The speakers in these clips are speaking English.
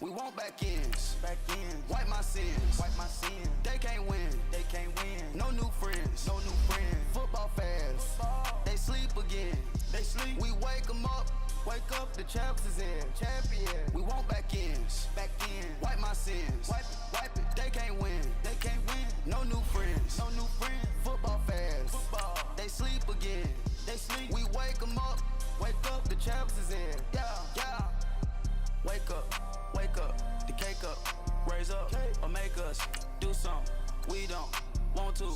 We want back ends. Wipe my sins. They can't win. No new friends. Football fans. They sleep again. We wake them up. Wake up, the champs is in. We want back ends. Wipe my sins. Wipe it. They can't win. No new friends. Football fans. They sleep again. We wake them up. Wake up, the champs is in. Yeah. Wake up, the cake up, raise up, or make us do something we don't want to.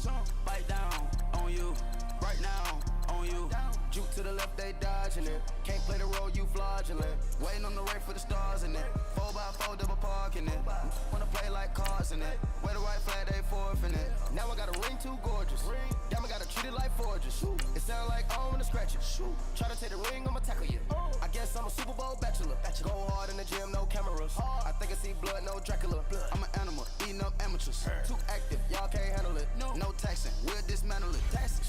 Bite down on you, right now on you. Juke to the left, they dodging it. Can't play the role, you fraudulent. Waiting on the right for the stars in it. 4x4 double parking it. Wanna play like cars in it. Wear the right flag, they forfeiting it. Now I got a ring too gorgeous. Damn, I gotta treat it like forges. It sound like I wanna scratch it. Try to take the ring, I'ma tackle you. I guess I'm a Super Bowl bachelor. Go hard in the gym, no cameras. I think I see blood, no Dracula. I'm an animal, eating up amateurs. Too active, y'all can't handle it. No taxing, we'll dismantle it.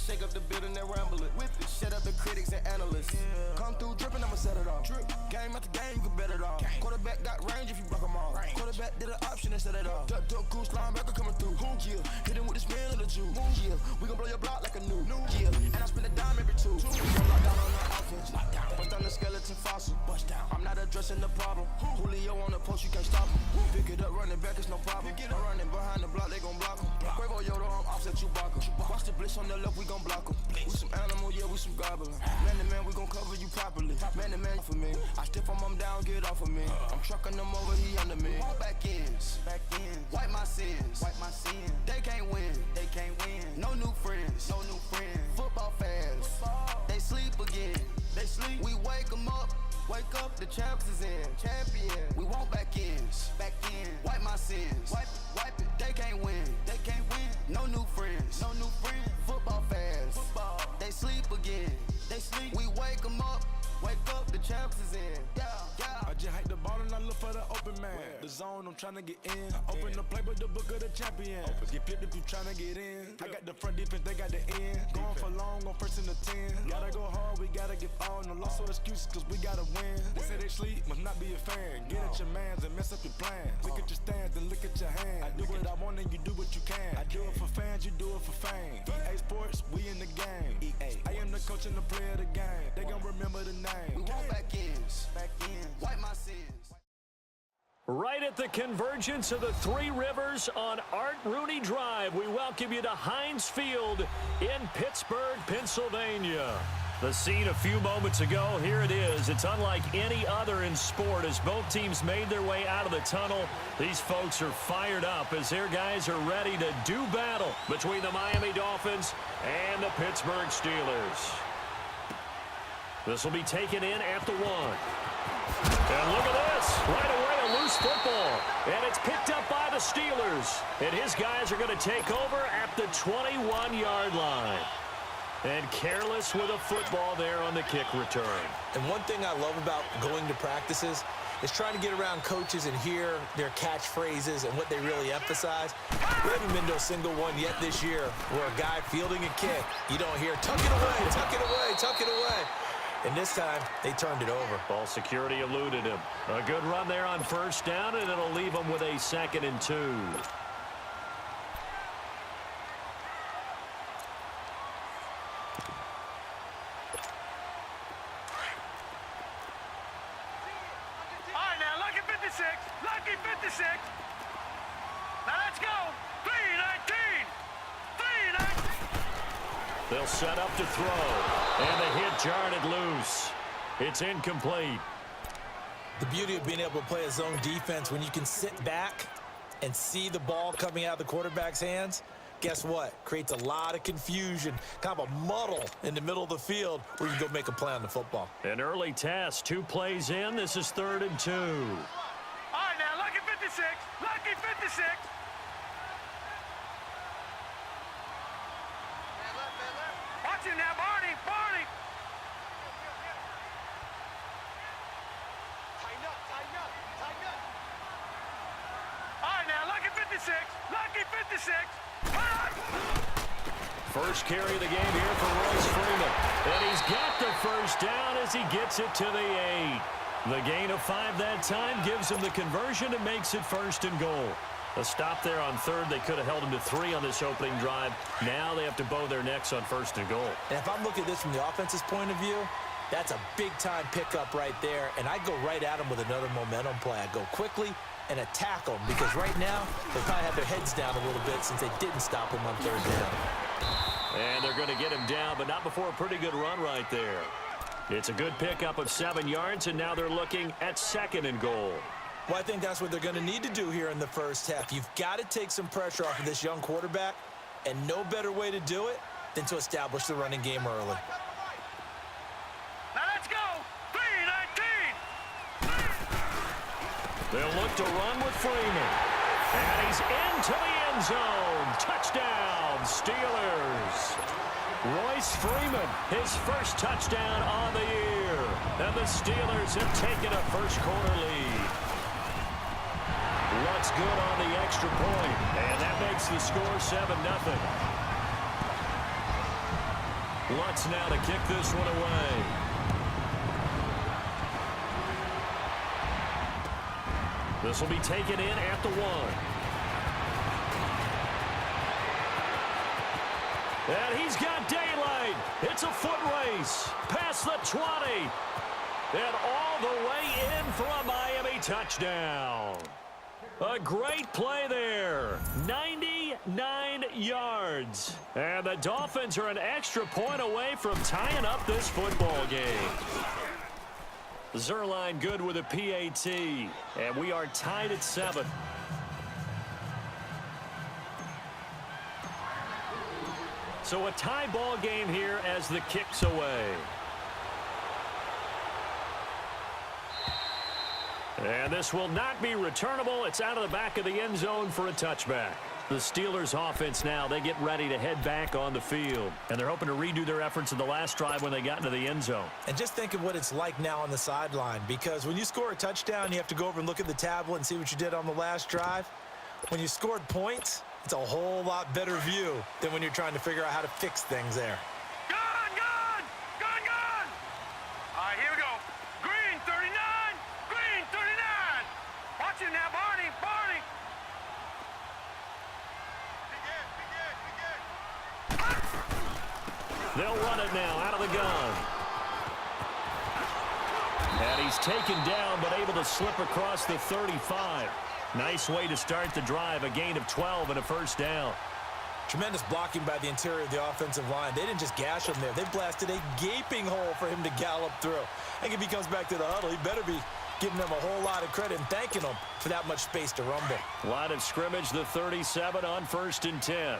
Shake up the building and ramble it. Whip it, shut up the critics and analysts. Come through dripping, I'ma set it off. Game after game, you can bet it off. Quarterback got range if you block them all. Quarterback did an option and set it off. Duck goose linebacker coming through. Yeah, hit him with the spin of the Jew. Yeah, we gon' blow your block like a new. Yeah, and I spend a dime every two. Lock down on the offense. Bust down the skeleton fossil. Bust down. I'm not addressing the problem. Julio on the post, you can't stop him. Pick it up, running back, it's no problem. I'm running behind the block, they gon' block him. Quavo Yoda, I'm offset Chewbacca. Watch the blitz on the left, we gon' block him. We some animal, yeah, we some goblin. Man to man, we gon' cover you properly. Man to man for me. I stiff him, I'm down, get off of me. I'm trucking them over, he under me. Back ends. Wipe my sins. They can't win. No new friends. Football fans. They sleep again. We wake them up. Wake up, the champs is in. We want back ends. Wipe my sins. Wipe it. They can't win. No new friends. Football fans. They sleep again. We wake them up. Wake up, the champs is in. Yeah. I just hike the ball and I look for the open man. The zone, I'm trying to get in. Open the playbook, the book of the champion. Get flipped if you trying to get in. I got the front defense, they got the end. Going for long, on first and the 10. Gotta go hard, we gotta give all. No loss or excuses, cause we gotta win. They say they sleep, must not be a fan. Get at your mans and mess up your plans. Look at your stands and look at your hands. I do what I want and you do what you can. I do it for fans, you do it for fame. EA Sports, we in the game. I am the coach and the player of the game. They gon' remember the name. We want back ends. Wipe my sins. Right at the convergence of the Three Rivers on Art Rooney Drive, we welcome you to Heinz Field in Pittsburgh, Pennsylvania. The scene a few moments ago, here it is. It's unlike any other in sport as both teams made their way out of the tunnel. These folks are fired up as their guys are ready to do battle between the Miami Dolphins and the Pittsburgh Steelers. This will be taken in at the 1. And look at this. Right away, a loose football. And it's picked up by the Steelers. And his guys are going to take over at the 21-yard line. And careless with a football there on the kick return. And one thing I love about going to practices is trying to get around coaches and hear their catchphrases and what they really emphasize. We haven't been to a single one yet this year where a guy fielding a kick, you don't hear, tuck it away, tuck it away, tuck it away. And this time, they turned it over. Ball security eluded him. A good run there on first down, and it'll leave him with a 2nd and 2. Lucky 56. Now let's go. 3-19. They'll set up to throw. And the hit jarred it loose. It's incomplete. The beauty of being able to play a zone defense when you can sit back and see the ball coming out of the quarterback's hands, guess what? Creates a lot of confusion, kind of a muddle in the middle of the field where you can go make a play on the football. An early test. 2 plays in. This is 3rd and 2. All right, now, lucky 56. Lucky 56. Watch him now, Barney. Tighten up. All right, now, lucky 56. Lucky 56. First carry of the game here for Royce Freeman. And he's got the first down as he gets it to the 8. The gain of 5 that time gives them the conversion and makes it first and goal. A stop there on third. They could have held them to 3 on this opening drive. Now they have to bow their necks on first and goal. And if I'm looking at this from the offense's point of view, that's a big-time pickup right there. And I go right at them with another momentum play. I go quickly and attack them because right now they probably have their heads down a little bit since they didn't stop them on third down. And they're going to get him down, but not before a pretty good run right there. It's a good pickup of 7 yards, and now they're looking at second and goal. Well, I think that's what they're going to need to do here in the first half. You've got to take some pressure off of this young quarterback, and no better way to do it than to establish the running game early. Now let's go. 3-19. They'll look to run with Freeman. And he's into the end zone. Touchdown, Steelers. Royce Freeman, his first touchdown on the year. And the Steelers have taken a first-quarter lead. Looks good on the extra point. And that makes the score 7-0. Lutz now to kick this one away. This will be taken in at the 1. And he's got daylight. It's a foot race. Past the 20. And all the way in for a Miami touchdown. A great play there. 99 yards. And the Dolphins are an extra point away from tying up this football game. Zerline good with a PAT. And we are tied at 7. So a tie ball game here as the kick's away. And this will not be returnable. It's out of the back of the end zone for a touchback. The Steelers offense now, they get ready to head back on the field. And they're hoping to redo their efforts in the last drive when they got into the end zone. And just think of what it's like now on the sideline, because when you score a touchdown, you have to go over and look at the tablet and see what you did on the last drive. When you scored points, it's a whole lot better view than when you're trying to figure out how to fix things there. Gone, gone, gone, gone. All right, here we go. Green 39, green 39. Watch it now, Barney, Barney. They'll run it now out of the gun. And he's taken down but able to slip across the 35. Nice way to start the drive, a gain of 12 and a first down. Tremendous blocking by the interior of the offensive line. They didn't just gash him there. They blasted a gaping hole for him to gallop through. I think if he comes back to the huddle, he better be giving them a whole lot of credit and thanking them for that much space to rumble. Line of scrimmage, the 37 on 1st and 10.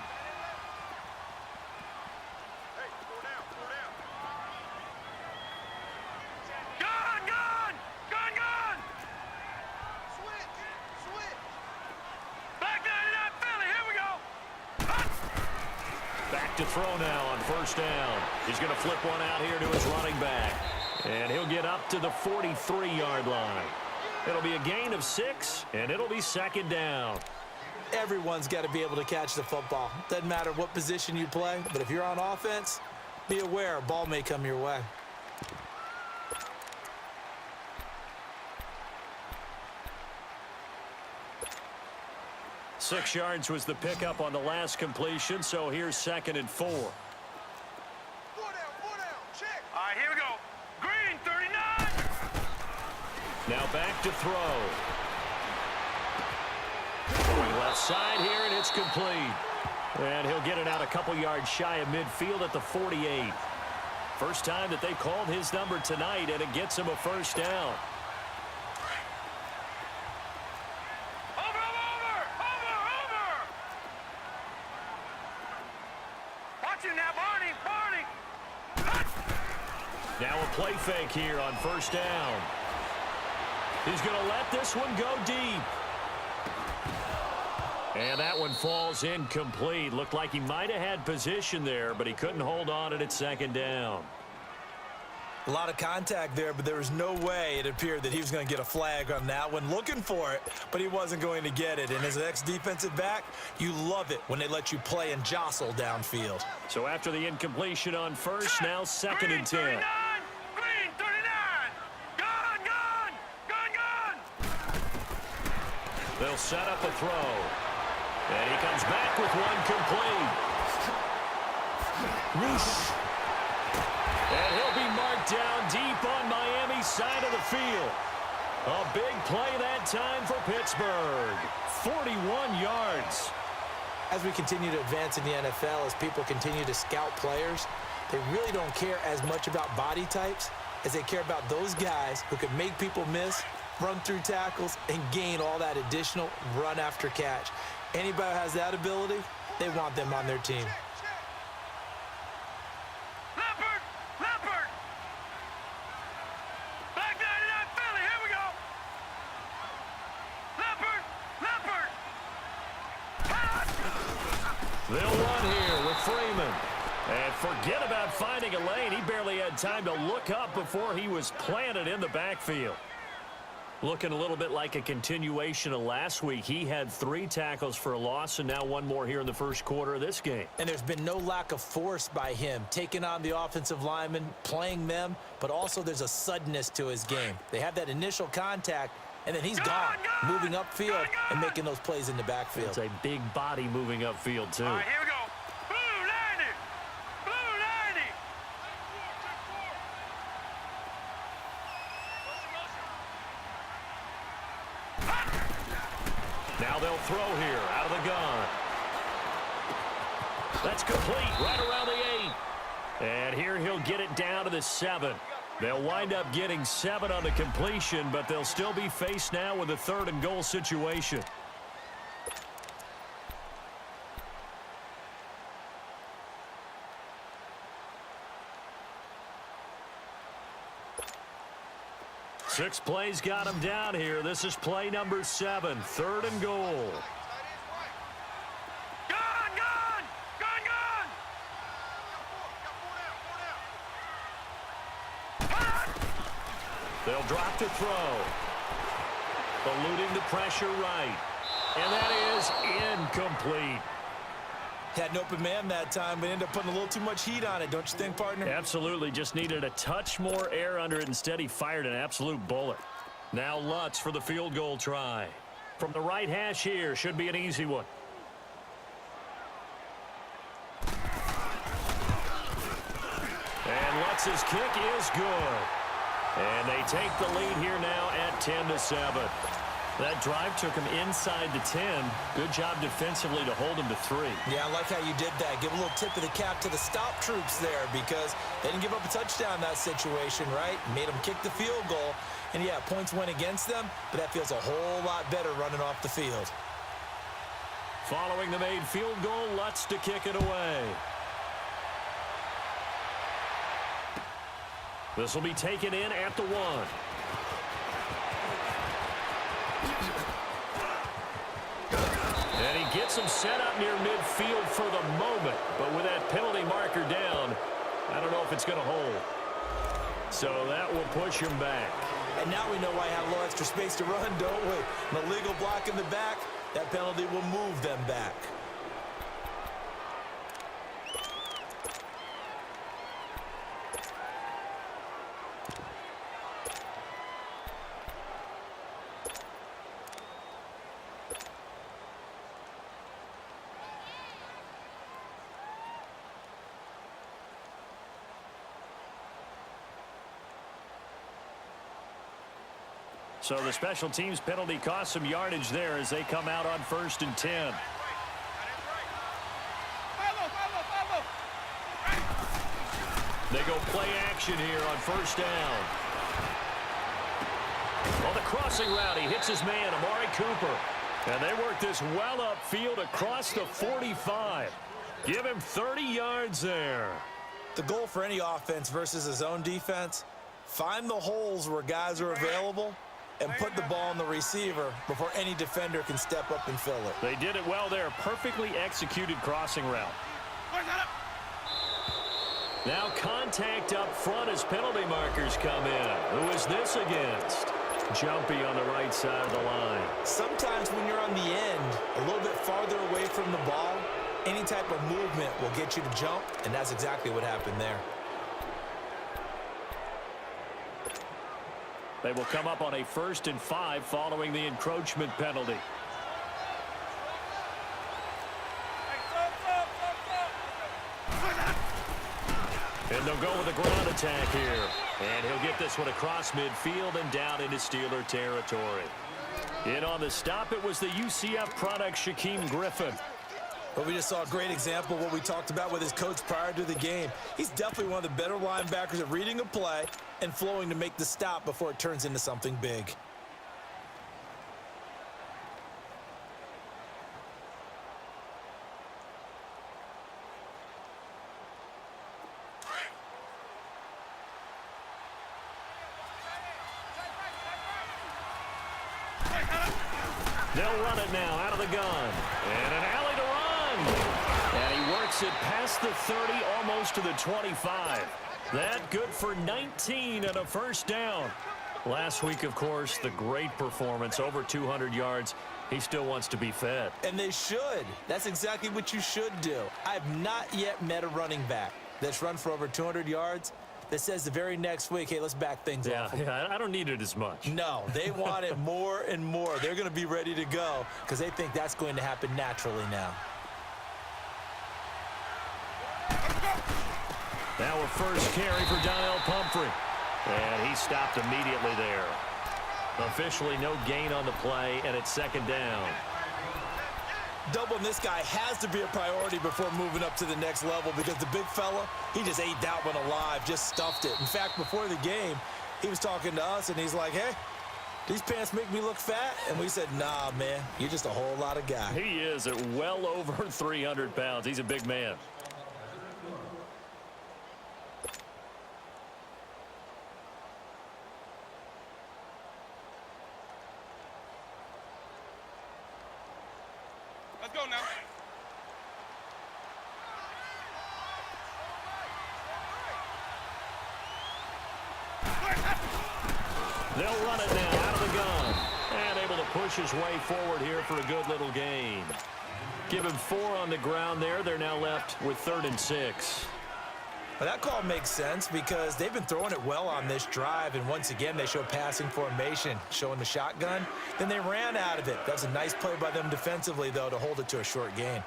To throw now on 1st down. He's going to flip one out here to his running back. And he'll get up to the 43-yard line. It'll be a gain of 6, and it'll be 2nd down. Everyone's got to be able to catch the football. Doesn't matter what position you play, but if you're on offense, be aware a ball may come your way. Six yards was the pickup on the last completion, so here's 2nd and 4. 4 down, check. All right, here we go. Green 39. Now back to throw. Going left side here, and it's complete. And he'll get it out a couple yards shy of midfield at the 48. First time that they called his number tonight, and it gets him a first down. Now a play fake here on 1st down. He's going to let this one go deep. And that one falls incomplete. Looked like he might have had position there, but he couldn't hold on at 2nd down. A lot of contact there, but there was no way it appeared that he was going to get a flag on that one. Looking for it, but he wasn't going to get it. And as an ex-defensive back, you love it when they let you play and jostle downfield. So after the incompletion on 1st, now 2nd and 10. Green 39. Gone, gone. They'll set up a throw. And he comes back with one complete. And he'll be marked down deep on Miami's side of the field. A big play that time for Pittsburgh. 41 yards. As we continue to advance in the NFL, as people continue to scout players, they really don't care as much about body types as they care about those guys who can make people miss, run through tackles, and gain all that additional run after catch. Anybody who has that ability, they want them on their team. Leopard! Leopard! Back 99 Philly, here we go! Leopard! Leopard! They'll run here with Freeman. And forget about finding a lane. He barely had time to look up before he was planted in the backfield. Looking a little bit like a continuation of last week. He had 3 tackles for a loss, and now 1 more here in the first quarter of this game. And there's been no lack of force by him, taking on the offensive linemen, playing them, but also there's a suddenness to his game. They have that initial contact, and then he's gone, moving upfield and making those plays in the backfield. It's a big body moving upfield, too. All right, here we go. Blue 90! Blue 90! Now they'll throw here out of the gun. That's complete right around the 8. And here he'll get it down to the 7. They'll wind up getting 7 on the completion, but they'll still be faced now with a 3rd and goal situation. Six plays got him down here. This is play number 7, 3rd and goal. Gun! Gun! Gun! Gun! They'll drop to throw. Eluding the pressure right. And that is incomplete. Had an open man that time, but ended up putting a little too much heat on it, don't you think, partner? Absolutely. Just needed a touch more air under it. Instead, he fired an absolute bullet. Now Lutz for the field goal try. From the right hash here. Should be an easy one. And Lutz's kick is good. And they take the lead here now at 10-7. That drive took him inside the 10. Good job defensively to hold him to 3. Yeah, I like how you did that. Give a little tip of the cap to the stop troops there because they didn't give up a touchdown in that situation, right? Made them kick the field goal. And, yeah, points went against them, but that feels a whole lot better running off the field. Following the made field goal, Lutz to kick it away. This will be taken in at the 1. And he gets him set up near midfield for the moment. But with that penalty marker down, I don't know if it's going to hold. So that will push him back. And now we know why I have a little extra space to run, don't we? An illegal block in the back, that penalty will move them back. So the special teams penalty cost some yardage there as they come out on 1st and 10. They go play action here on 1st down. On the crossing route, he hits his man, Amari Cooper. And they work this well upfield across the 45. Give him 30 yards there. The goal for any offense versus his own defense, find the holes where guys are available and put the ball on the receiver before any defender can step up and fill it. They did it well there. Perfectly executed crossing route. Now contact up front as penalty markers come in. Who is this against? Jumpy on the right side of the line. Sometimes when you're on the end, a little bit farther away from the ball, any type of movement will get you to jump, and that's exactly what happened there. They will come up on a 1st and 5 following the encroachment penalty. They'll go with a ground attack here. And he'll get this one across midfield and down into Steeler territory. In on the stop, it was the UCF product, Shaquem Griffin. But we just saw a great example of what we talked about with his coach prior to the game. He's definitely one of the better linebackers at reading a play and flowing to make the stop before it turns into something big. They'll run it now out of the gun. And an alley to run. And he works it past the 30, almost to the 25. That good for 19 and a first down. Last week, of course, the great performance, over 200 yards. He still wants to be fed. And they should. That's exactly what you should do. I have not yet met a running back that's run for over 200 yards that says the very next week, hey, let's back things off. Yeah, I don't need it as much. No, they want it more and more. They're going to be ready to go because they think that's going to happen naturally now. Now a first carry for Donnell Pumphrey. And he stopped immediately there. Officially no gain on the play, and it's second down. Doubling this guy has to be a priority before moving up to the next level because the big fella, he just ate that one alive, just stuffed it. In fact, before the game, he was talking to us, and he's like, hey, these pants make me look fat? And we said, nah, man, you're just a whole lot of guy. He is at well over 300 pounds. He's a big man. Let's go now. They'll run it now out of the gun. And able to push his way forward here for a good little gain. Give him 4 on the ground there. They're now left with 3rd and 6. Well, that call makes sense because they've been throwing it well on this drive, and once again, they show passing formation, showing the shotgun. Then they ran out of it. That's a nice play by them defensively, though, to hold it to a short gain.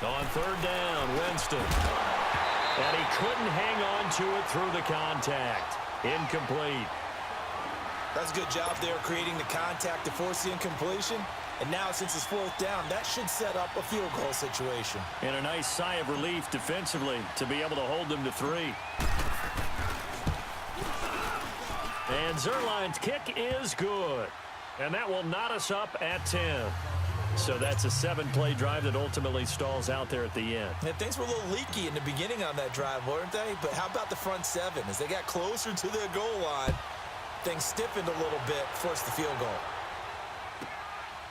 On 3rd down, Winston. And he couldn't hang on to it through the contact. Incomplete. That's a good job there creating the contact to force the incompletion. And now, since it's 4th down, that should set up a field goal situation. And a nice sigh of relief defensively to be able to hold them to 3. And Zerline's kick is good. And that will knot us up at 10. So that's a 7-play drive that ultimately stalls out there at the end. And things were a little leaky in the beginning on that drive, weren't they? But how about the front 7? As they got closer to their goal line, things stiffened a little bit, forced the field goal.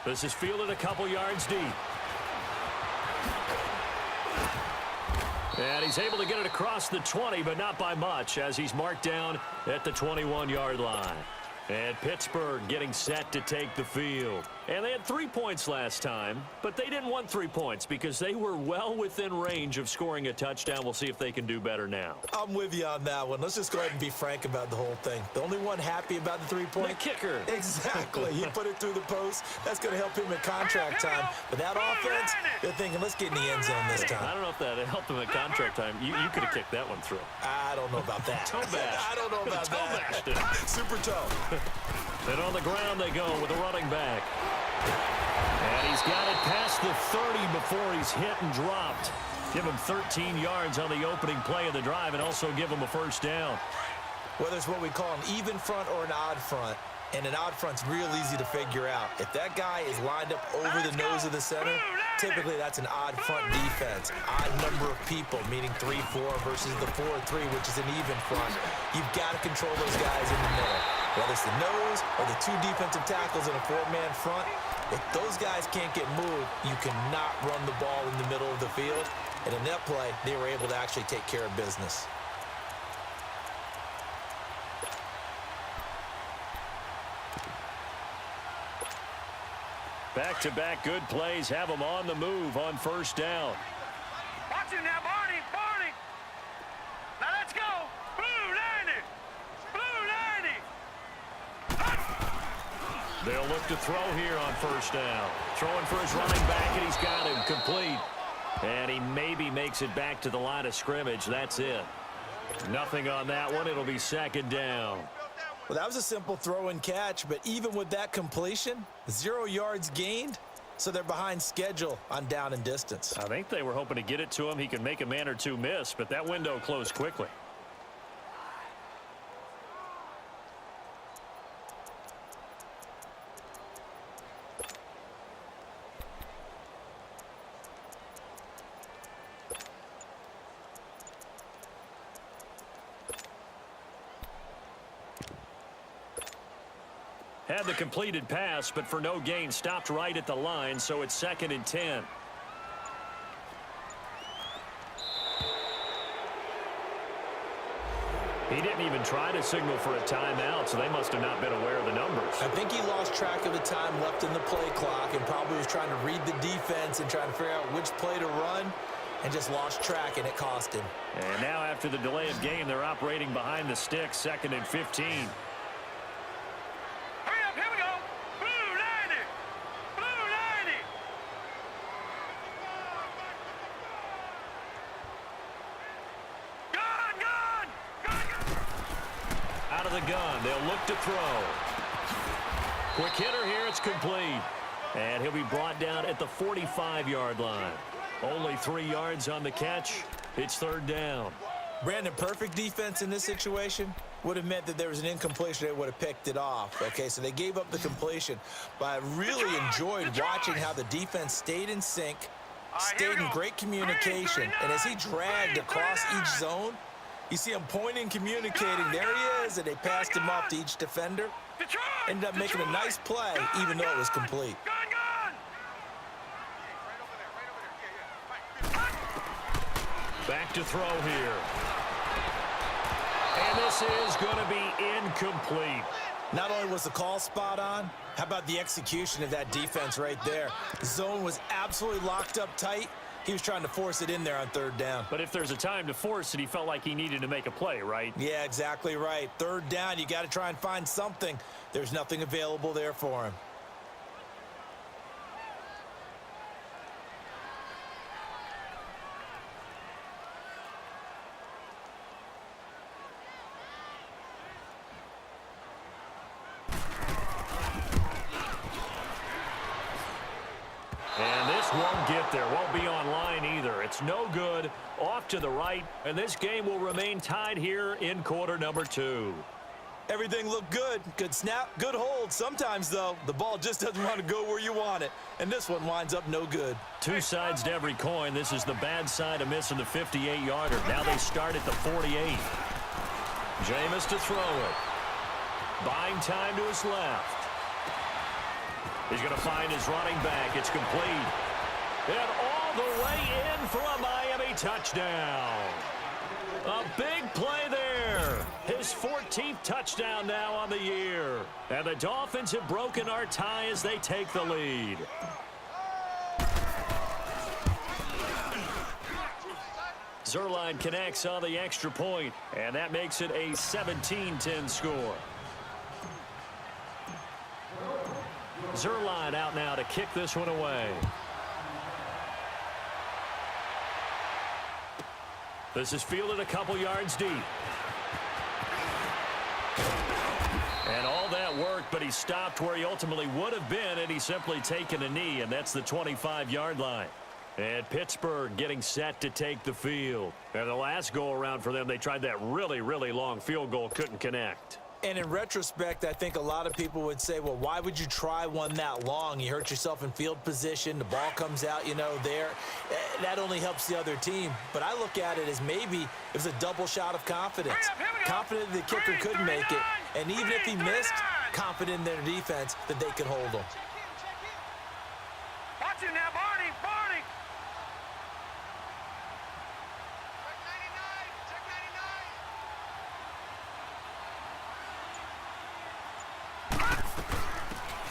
This is fielded a couple yards deep. And he's able to get it across the 20, but not by much, as he's marked down at the 21-yard line. And Pittsburgh getting set to take the field. And they had 3 points last time, but they didn't want 3 points because they were well within range of scoring a touchdown. We'll see if they can do better now. I'm with you on that one. Let's just go ahead and be frank about the whole thing. The only one happy about the 3-point? The kicker. Exactly. He put it through the post. That's going to help him in contract time. But that offense, they're thinking, let's get in the end zone this time. I don't know if that helped them at contract time. You could have kicked that one through. I don't know about that. Toe bash. I don't know about toe that. bashed it. Super toe. And on the ground they go with a running back. And he's got it past the 30 before he's hit and dropped. Give him 13 yards on the opening play of the drive and also give him a first down. Whether it's what we call an even front or an odd front, and an odd front's real easy to figure out. If that guy is lined up over the nose of the center, typically that's an odd front defense. Odd number of people, meaning 3-4 versus the 4-3, which is an even front. You've got to control those guys in the middle. Whether it's the nose or the 2 defensive tackles in a 4-man front, if those guys can't get moved, you cannot run the ball in the middle of the field. And in that play, they were able to actually take care of business. Back-to-back good plays have them on the move on first down. Watch it now, Barney. Barney. Now let's go. Blue 90. Blue 90. They'll look to throw here on first down. Throwing for his running back, and he's got him complete. And he maybe makes it back to the line of scrimmage. That's it. Nothing on that one. It'll be second down. Well, that was a simple throw and catch, but even with that completion, 0 yards gained, so they're behind schedule on down and distance. I think they were hoping to get it to him. He could make a man or two miss, but that window closed quickly. Had the completed pass, but for no gain, stopped right at the line, so it's 2nd and 10. He didn't even try to signal for a timeout, so they must have not been aware of the numbers. I think he lost track of the time left in the play clock and probably was trying to read the defense and trying to figure out which play to run and just lost track, and it cost him. And now after the delay of game, they're operating behind the sticks, 2nd and 15. The gun. They'll look to throw. Quick hitter here. It's complete. And he'll be brought down at the 45-yard line. Only 3 yards on the catch. It's 3rd down. Brandon, perfect defense in this situation would have meant that there was an incompletion. They would have picked it off. Okay, so they gave up the completion. But I really enjoyed watching how the defense stayed in sync, stayed in great communication. And as he dragged across each zone, you see him pointing, communicating. There he is, and they passed him off to each defender. Ended up making a nice play, even though it was complete. Back to throw here. And this is going to be incomplete. Not only was the call spot on, how about the execution of that defense right there? The zone was absolutely locked up tight. He was trying to force it in there on 3rd down. But if there's a time to force it, he felt like he needed to make a play, right? Yeah, exactly right. 3rd down, you got to try and find something. There's nothing available there for him. And this won't get there. Won't be online either. It's no good. Off to the right. And this game will remain tied here in quarter number 2. Everything looked good. Good snap, good hold. Sometimes, though, the ball just doesn't want to go where you want it. And this one winds up no good. 2 sides to every coin. This is the bad side of missing the 58-yarder. Now they start at the 48. Jameis to throw it. Buying time to his left. He's going to find his running back. It's complete. And all the way in for a Miami touchdown. A big play there. His 14th touchdown now on the year. And the Dolphins have broken our tie as they take the lead. Zerline connects on the extra point, and that makes it a 17-10 score. Zerline out now to kick this one away. This is fielded a couple yards deep. And all that worked, but he stopped where he ultimately would have been, and he's simply taken a knee, and that's the 25-yard line. And Pittsburgh getting set to take the field. And the last go-around for them, they tried that really, really long field goal, couldn't connect. And in retrospect, I think a lot of people would say, well, why would you try one that long? You hurt yourself in field position. The ball comes out, there. That only helps the other team. But I look at it as maybe it was a double shot of confidence. Confident the kicker could make it. And even if he missed, confident in their defense that they could hold him. Watch him now, Barney.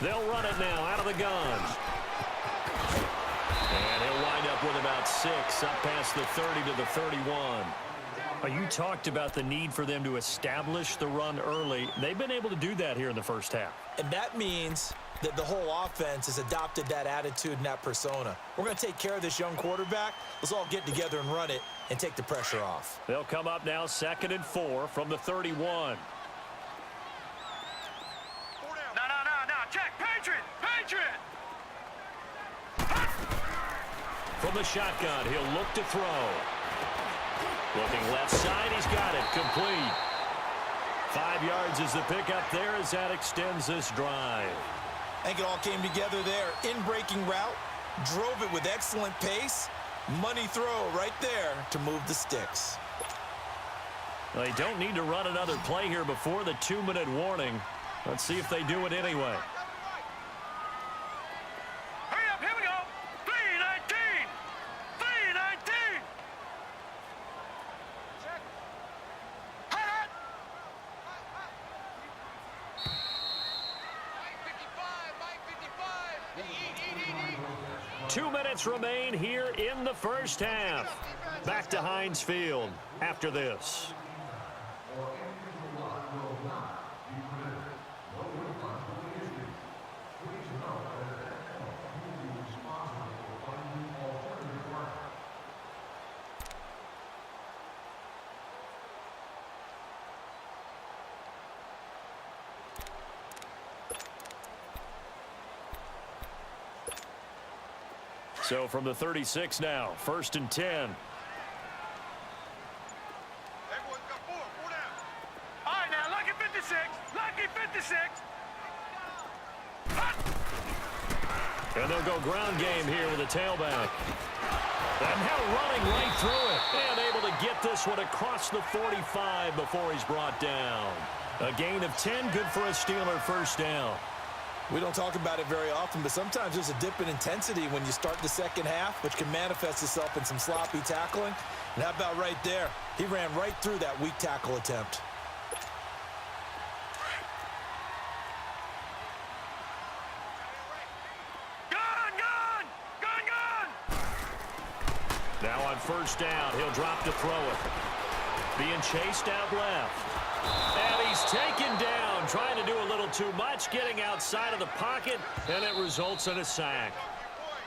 They'll run it now out of the gun. And he'll wind up with about 6 up past the 30 to the 31. Well, you talked about the need for them to establish the run early. They've been able to do that here in the first half. And that means that the whole offense has adopted that attitude and that persona. We're going to take care of this young quarterback. Let's all get together and run it and take the pressure off. They'll come up now 2nd and 4 from the 31. No. Check. Patriot. From the shotgun, he'll look to throw. Looking left side, he's got it. Complete. 5 yards is the pickup there as that extends this drive. I think it all came together there. In-breaking route, drove it with excellent pace. Money throw right there to move the sticks. They don't need to run another play here before the 2-minute warning. Let's see if they do it anyway. Hurry up, here we go. 3:19. Hot. 2 minutes remain here in the first half. Back to Heinz Field after this. So from the 36 now, 1st and 10. Everyone's got four down. All right, now, lucky 56. And they'll go ground game here with a tailback. And now running right through it. And able to get this one across the 45 before he's brought down. A gain of 10, good for a Steeler first down. We don't talk about it very often, but sometimes there's a dip in intensity when you start the second half, which can manifest itself in some sloppy tackling. And how about right there? He ran right through that weak tackle attempt. Gun! Now on first down, he'll drop to throw it. Being chased out left. And he's taken down, trying to do a little too much, getting outside of the pocket, and it results in a sack.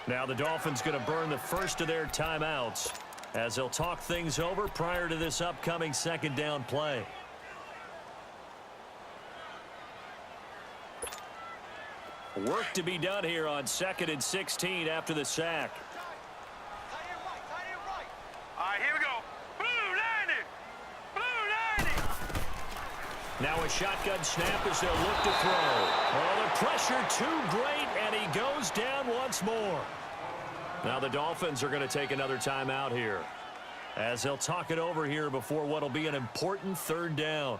Now the Dolphins going to burn the first of their timeouts as they'll talk things over prior to this upcoming second down play. Work to be done here on 2nd and 16 after the sack. All right, here we go. Blue 90. Now a shotgun snap as they'll look to throw. Oh, the pressure too great, and he goes down once more. Now the Dolphins are going to take another timeout here as they'll talk it over here before what will be an important third down.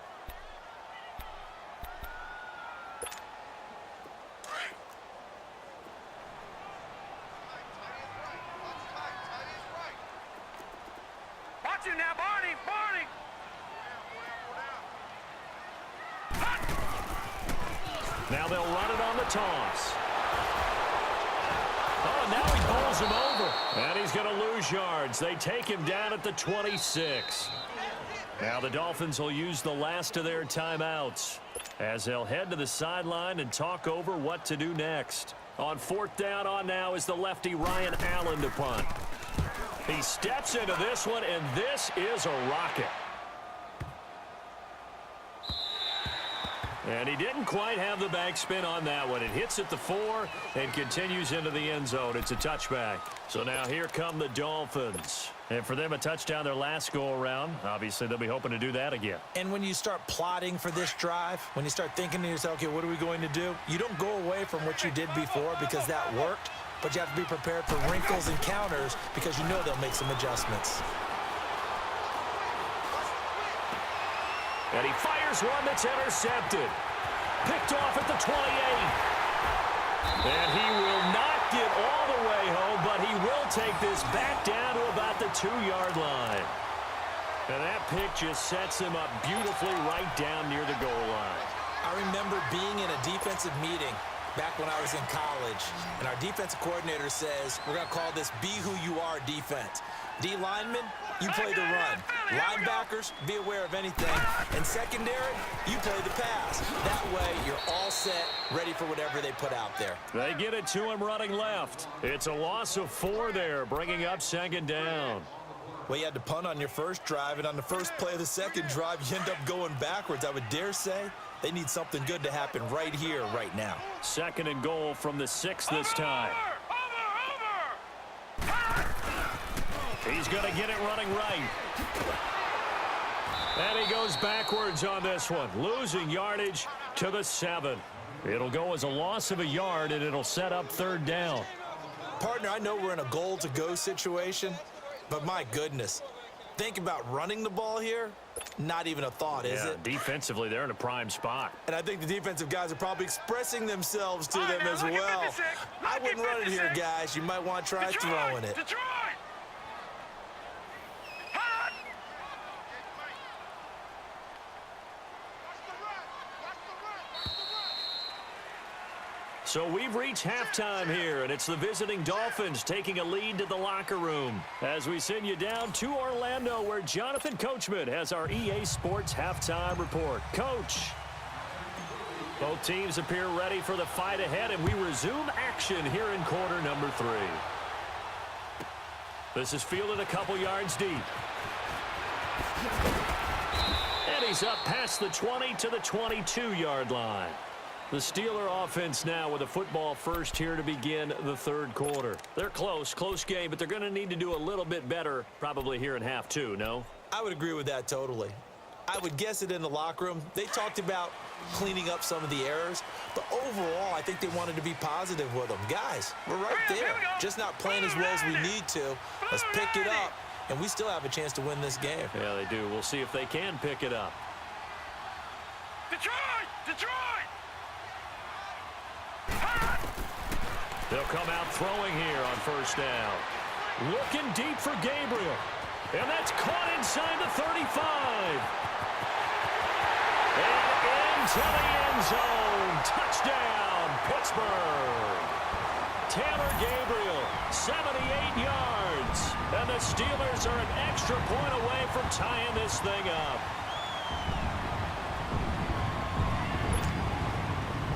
Watch him now, Barney. Now they'll run it on the toss. Oh, and now he bowls him over. And he's going to lose yards. They take him down at the 26. Now the Dolphins will use the last of their timeouts as they'll head to the sideline and talk over what to do next. On 4th down on now is the lefty Ryan Allen to punt. He steps into this one, and this is a rocket. And he didn't quite have the backspin on that one. It hits at the 4 and continues into the end zone. It's a touchback. So now here come the Dolphins. And for them, a touchdown their last go-around. Obviously, they'll be hoping to do that again. And when you start plotting for this drive, when you start thinking to yourself, okay, what are we going to do? You don't go away from what you did before because that worked, but you have to be prepared for wrinkles and counters because you know they'll make some adjustments. And he fires one that's intercepted. Picked off at the 28. And he will not get all the way home, but he will take this back down to about the 2-yard line. And that pick just sets him up beautifully right down near the goal line. I remember being in a defensive meeting back when I was in college, and our defensive coordinator says, we're going to call this Be Who You Are defense. D linemen, you play the run. Linebackers, be aware of anything. And secondary, you play the pass. That way, you're all set, ready for whatever they put out there. They get it to him running left. It's a loss of 4 there, bringing up second down. Well, you had to punt on your first drive, and on the first play of the second drive, you end up going backwards. I would dare say they need something good to happen right here, right now. Second and goal from the 6 this time. He's going to get it running right. And he goes backwards on this one, losing yardage to the 7. It'll go as a loss of a yard, and it'll set up third down. Partner, I know we're in a goal-to-go situation, but my goodness, think about running the ball here. Not even a thought, is it? Defensively, they're in a prime spot. And I think the defensive guys are probably expressing themselves to them as well. I wouldn't run it here, guys. You might want to try throwing it. So we've reached halftime here, and it's the visiting Dolphins taking a lead to the locker room as we send you down to Orlando, where Jonathan Coachman has our EA Sports halftime report. Coach. Both teams appear ready for the fight ahead, and we resume action here in quarter number 3. This is fielded a couple yards deep. And he's up past the 20 to the 22-yard line. The Steeler offense now with a football first here to begin the third quarter. They're close game, but they're going to need to do a little bit better probably here in half 2, no? I would agree with that totally. I would guess it in the locker room. They talked about cleaning up some of the errors, but overall, I think they wanted to be positive with them. Guys, we're right there, just not playing as well as we need to. Let's pick it up, and we still have a chance to win this game. Yeah, they do. We'll see if they can pick it up. Detroit! They'll come out throwing here on first down. Looking deep for Gabriel. And that's caught inside the 35. And into the end zone. Touchdown, Pittsburgh. Taylor Gabriel, 78 yards. And the Steelers are an extra point away from tying this thing up.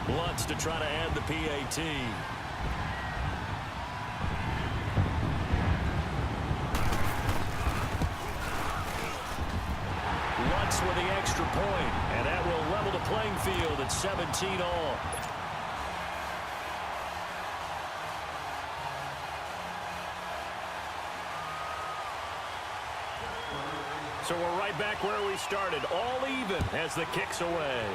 Lutz to try to add the PAT. Lutz with the extra point, and that will level the playing field at 17 all. So we're right back where we started, all even as the kick's away.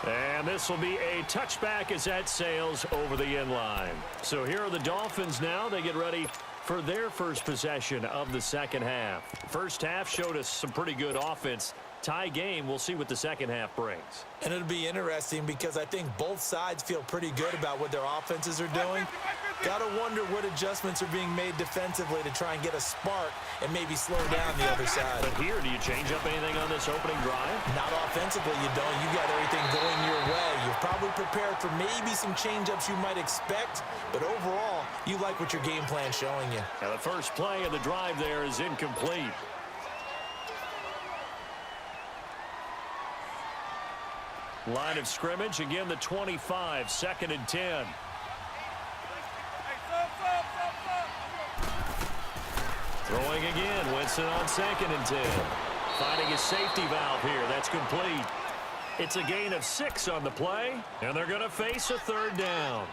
And this will be a touchback as that sails over the end line. So here are the Dolphins now. They get ready for their first possession of the second half. First half showed us some pretty good offense. Tie game, we'll see what the second half brings. And it'll be interesting because I think both sides feel pretty good about what their offenses are doing. Got to wonder what adjustments are being made defensively to try and get a spark and maybe slow down the other side. But here, do you change up anything on this opening drive? Not offensively, you don't. You got everything going your way. You're probably prepared for maybe some change-ups you might expect, but overall, you like what your game plan's showing you. Now, the first play of the drive there is incomplete. Line of scrimmage, again the 25, second and 10. Throwing again, Winston on second and 10. Finding his safety valve here, that's complete. It's a gain of 6 on the play, and they're going to face a third down.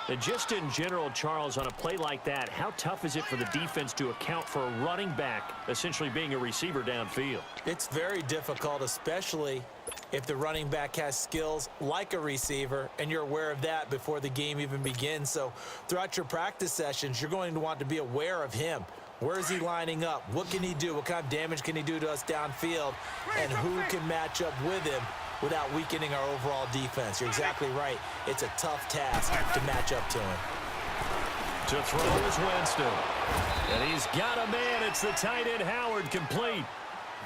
And just in general, Charles, on a play like that, how tough is it for the defense to account for a running back essentially being a receiver downfield? It's very difficult, especially if the running back has skills like a receiver, and you're aware of that before the game even begins. So throughout your practice sessions, you're going to want to be aware of him. Where is he lining up? What can he do? What kind of damage can he do to us downfield? And who can match up with him without weakening our overall defense? You're exactly right. It's a tough task to match up to him. To throw is Winston. And he's got a man. It's the tight end Howard, complete.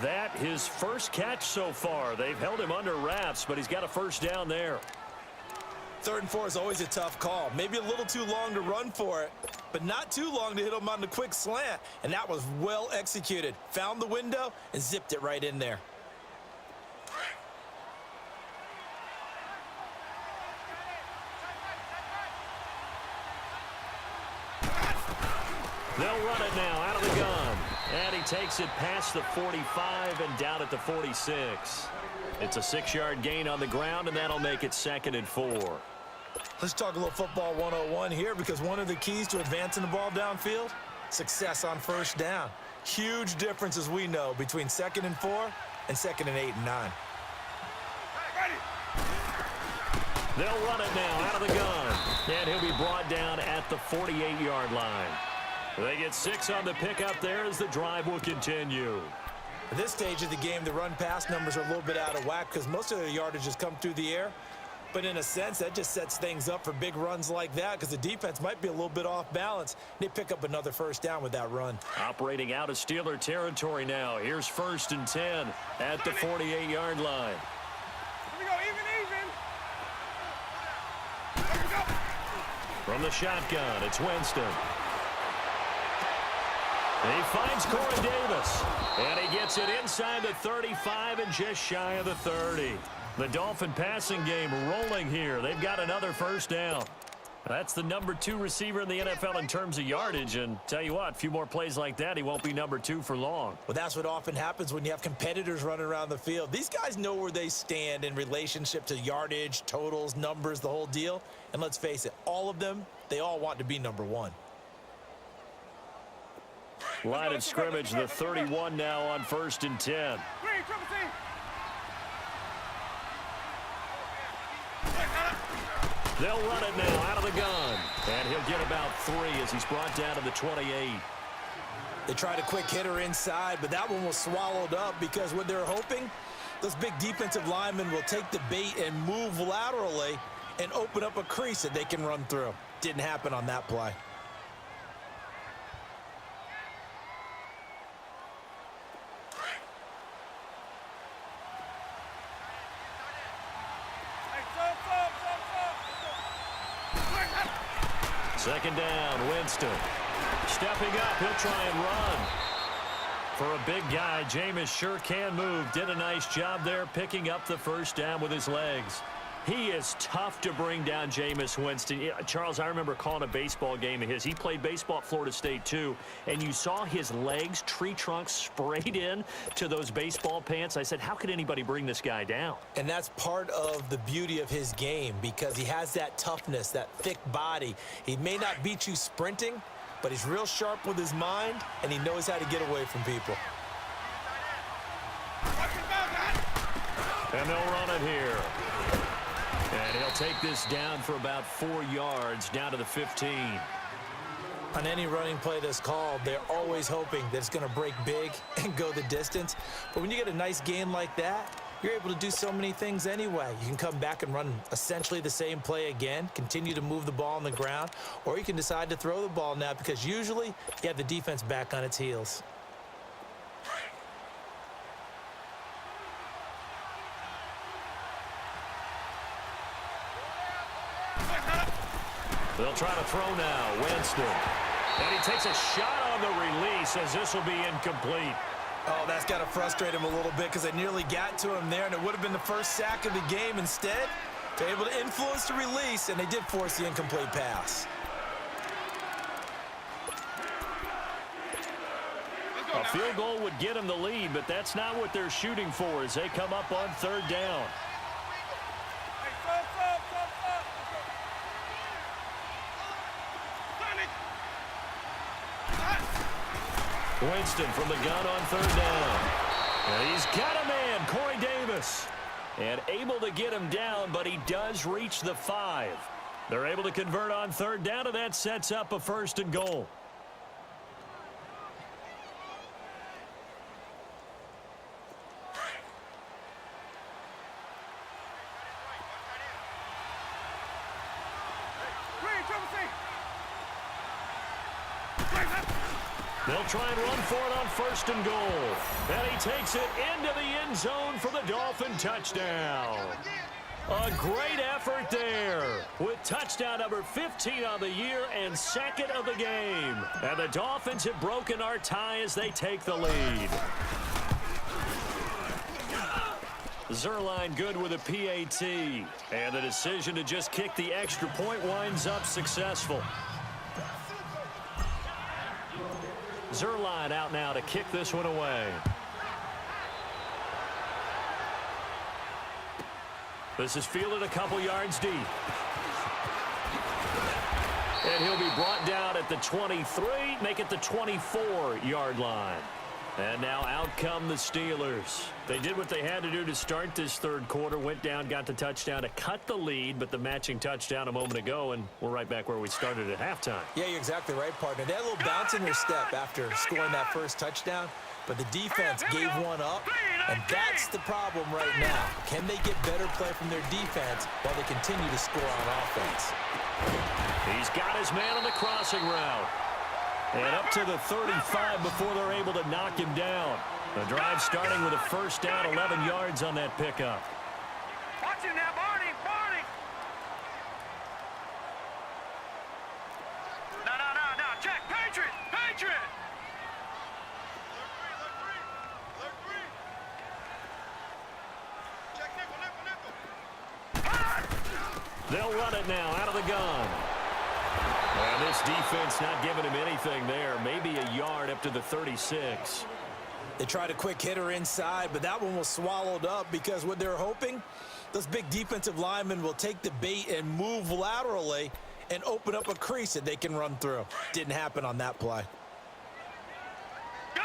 That his first catch so far. They've held him under wraps, but he's got a first down there. 3rd and 4 is always a tough call. Maybe a little too long to run for it, but not too long to hit him on the quick slant. And that was well executed. Found the window and zipped it right in there. They'll run it now out of the gun. And he takes it past the 45 and down at the 46. It's a 6-yard gain on the ground, and that'll make it 2nd and 4. Let's talk a little football 101 here, because one of the keys to advancing the ball downfield, success on 1st down. Huge difference, as we know, between 2nd and 4 and 2nd and 8 and 9. They'll run it now out of the gun. And he'll be brought down at the 48-yard line. They get 6 on the pickup there as the drive will continue. At this stage of the game, the run-pass numbers are a little bit out of whack because most of the yardage has come through the air. But in a sense, that just sets things up for big runs like that because the defense might be a little bit off balance. They pick up another 1st down with that run. Operating out of Steeler territory now. Here's 1st and 10 at the 48-yard line. Here we go, even. Here we go. From the shotgun, it's Winston. He finds Corey Davis, and he gets it inside the 35 and just shy of the 30. The Dolphin passing game rolling here. They've got another 1st down. That's the number 2 receiver in the NFL in terms of yardage, and tell you what, a few more plays like that, he won't be number 2 for long. Well, that's what often happens when you have competitors running around the field. These guys know where they stand in relationship to yardage, totals, numbers, the whole deal. And let's face it, all of them, they all want to be number 1. Line of scrimmage, the 31 now on 1st and 10. They'll run it now out of the gun. And he'll get about 3 as he's brought down to the 28. They tried a quick hitter inside, but that one was swallowed up because what they're hoping, those big defensive linemen will take the bait and move laterally and open up a crease that they can run through. Didn't happen on that play. Second down, Winston. Stepping up, he'll try and run. For a big guy, Jameis sure can move. Did a nice job there picking up the 1st down with his legs. He is tough to bring down, Jameis Winston. Yeah, Charles, I remember calling a baseball game of his. He played baseball at Florida State, too. And you saw his legs, tree trunks sprayed in to those baseball pants. I said, how could anybody bring this guy down? And that's part of the beauty of his game because he has that toughness, that thick body. He may not beat you sprinting, but he's real sharp with his mind, and he knows how to get away from people. And they'll run it here. And he'll take this down for about 4 yards, down to the 15. On any running play that's called, they're always hoping that it's going to break big and go the distance. But when you get a nice gain like that, you're able to do so many things anyway. You can come back and run essentially the same play again, continue to move the ball on the ground, or you can decide to throw the ball now because usually you have the defense back on its heels. They'll try to throw now. Winston. And he takes a shot on the release as this will be incomplete. Oh, that's got to frustrate him a little bit because they nearly got to him there, and it would have been the first sack of the game. Instead, they're able to influence the release, and they did force the incomplete pass. A field goal would get them the lead, but that's not what they're shooting for as they come up on 3rd down. Winston from the gun on 3rd down. And he's got a man, Corey Davis. And able to get him down, but he does reach the 5. They're able to convert on 3rd down, and that sets up a 1st and goal. They'll try and run for it on 1st and goal. And he takes it into the end zone for the Dolphin touchdown. A great effort there with touchdown number 15 on the year and second of the game. And the Dolphins have broken our tie as they take the lead. Zerline good with a PAT. And the decision to just kick the extra point winds up successful. Zerline out now to kick this one away. This is fielded a couple yards deep. And he'll be brought down at the 23, make it the 24-yard line. And now out come the Steelers. They did what they had to do to start this third quarter, went down, got the touchdown to cut the lead, but the matching touchdown a moment ago, and we're right back where we started at halftime. Yeah, you're exactly right, partner. They had a little bounce in their step after scoring that first touchdown, but the defense gave one up, and that's the problem right now. Can they get better play from their defense while they continue to score on offense? He's got his man on the crossing route. And up to the 35 before they're able to knock him down. The drive starting with a first down, 11 yards on that pickup. Watch him now, Barney, Barney. No, check, Patriot, Patriot. Check nickel. They'll run it now out of the gun. And this defense not giving him anything there. Maybe a yard up to the 36. They tried a quick hitter inside, but that one was swallowed up because what they're hoping, those big defensive linemen will take the bait and move laterally and open up a crease that they can run through. Didn't happen on that play. Gun!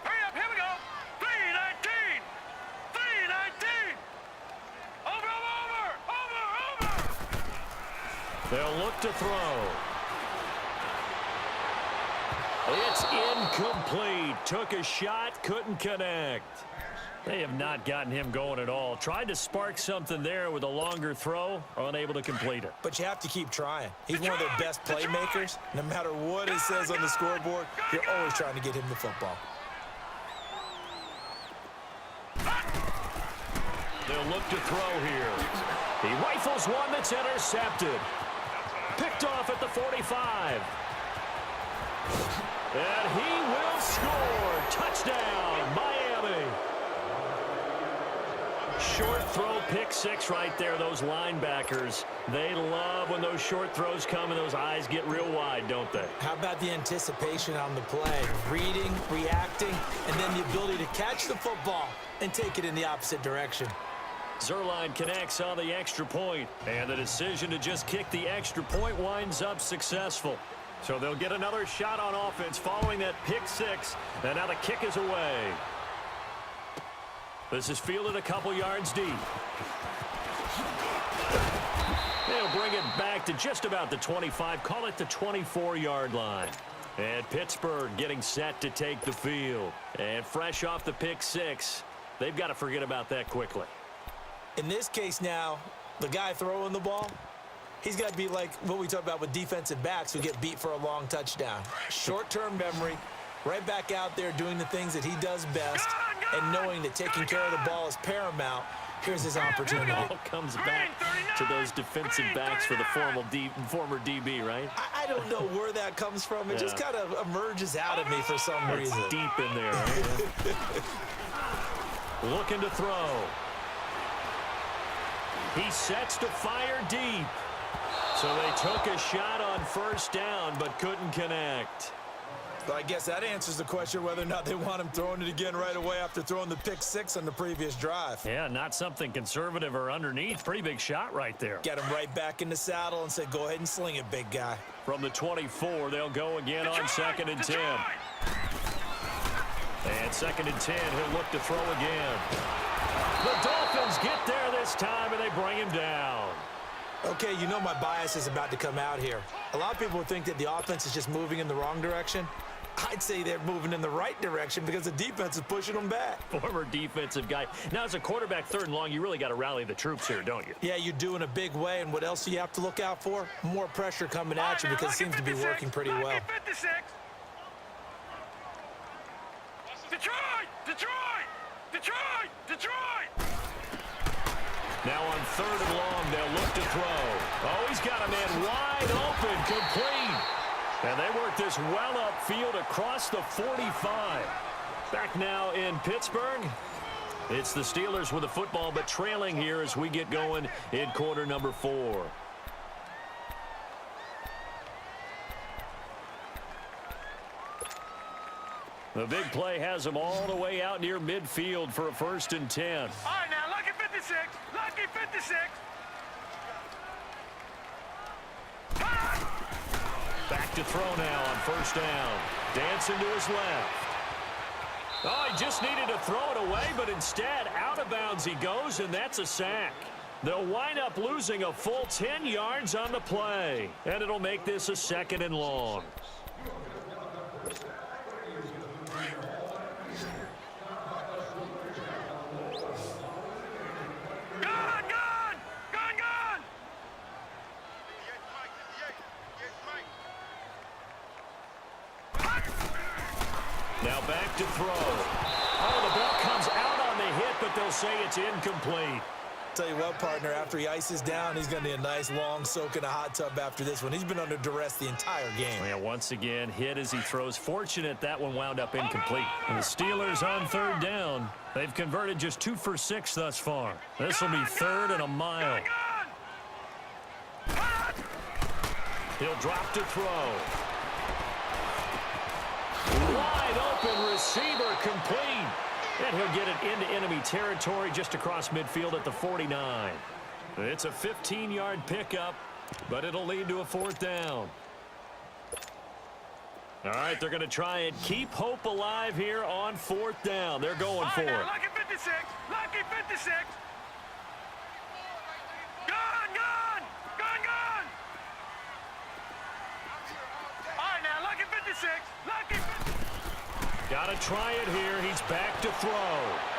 Hurry up, here we go. 319. 319. Over. They'll look to throw. It's incomplete. Took a shot, couldn't connect. They have not gotten him going at all. Tried to spark something there with a longer throw, unable to complete it. But you have to keep trying. He's one of their best playmakers. No matter what it says on the scoreboard, you're always trying to get him the football. They'll look to throw here. He rifles one that's intercepted. Picked off at the 45. And he will score. Touchdown, Miami. Short throw, pick six right there. Those linebackers, they love when those short throws come and those eyes get real wide, don't they? How about the anticipation on the play? Reading, reacting, and then the ability to catch the football and take it in the opposite direction. Zerline connects on the extra point, and the decision to just kick the extra point winds up successful. So they'll get another shot on offense following that pick six, and now the kick is away. This is fielded a couple yards deep. They'll bring it back to just about the 25, call it the 24-yard line. And Pittsburgh getting set to take the field. And fresh off the pick six, they've got to forget about that quickly. In this case now, the guy throwing the ball, he's got to be like what we talk about with defensive backs who get beat for a long touchdown. Short-term memory, right back out there doing the things that he does best, and knowing that taking care of the ball is paramount. Here's his opportunity. It all comes back to those defensive backs for the former DB, right? I don't know where that comes from. It just kind of emerges out of me for some reason. It's deep in there, right? Looking to throw. He sets to fire deep. So they took a shot on first down but couldn't connect. But I guess that answers the question whether or not they want him throwing it again right away after throwing the pick six on the previous drive. Yeah, not something conservative or underneath. Pretty big shot right there. Get him right back in the saddle and say, go ahead and sling it, big guy. From the 24, they'll go again on 2nd and 10. And 2nd and 10, he'll look to throw again. The Dolphins get there this time, and they bring him down. Okay, you know my bias is about to come out here. A lot of people would think that the offense is just moving in the wrong direction. I'd say they're moving in the right direction because the defense is pushing them back. Former defensive guy. Now, as a quarterback 3rd and long, you really got to rally the troops here, don't you? Yeah, you do in a big way, and what else do you have to look out for? More pressure coming at you because it seems to be working pretty well. Detroit! Now on 3rd and long, they'll look to throw. Oh, he's got a man wide open, complete. And they work this well upfield across the 45. Back now in Pittsburgh. It's the Steelers with the football, but trailing here as we get going in quarter number 4. The big play has them all the way out near midfield for a 1st and 10. All right, now, lucky 56. Lucky 56. Back to throw now on 1st down. Dancing to his left. Oh, he just needed to throw it away, but instead, out of bounds he goes, and that's a sack. They'll wind up losing a full 10 yards on the play, and it'll make this a 2nd and long. Now back to throw. Oh, the ball comes out on the hit, but they'll say it's incomplete. Tell you what, partner, after he ices down, he's going to need a nice long soak in a hot tub after this one. He's been under duress the entire game. Yeah, once again, hit as he throws. Fortunate that one wound up incomplete. And the Steelers on 3rd down. They've converted just 2 for 6 thus far. This will be 3rd and a mile. He'll drop to throw. Wide open receiver, complete. And he'll get it into enemy territory just across midfield at the 49. It's a 15-yard pickup, but it'll lead to a 4th down. All right, they're going to try and keep hope alive here on 4th down. They're going for it. Lucky 56. Lucky 56. Gone, gone. Gone, gone. All right, now, lucky 56. Lucky 56. Got to try it here. He's back to throw.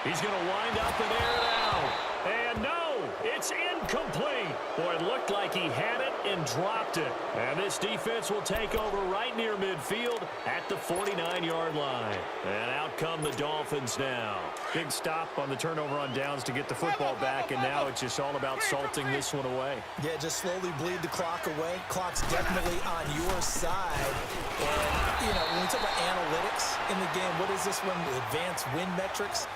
He's going to wind up and air it out. And no, it's incomplete. Boy, it looked like he had it and dropped it. And this defense will take over right near midfield at the 49-yard line. And out come the Dolphins now. Big stop on the turnover on downs to get the football back, and now it's just all about salting this one away. Yeah, just slowly bleed the clock away. Clock's definitely on your side. And, you know, when we talk about analytics in the game, what is this one? Advanced win metrics?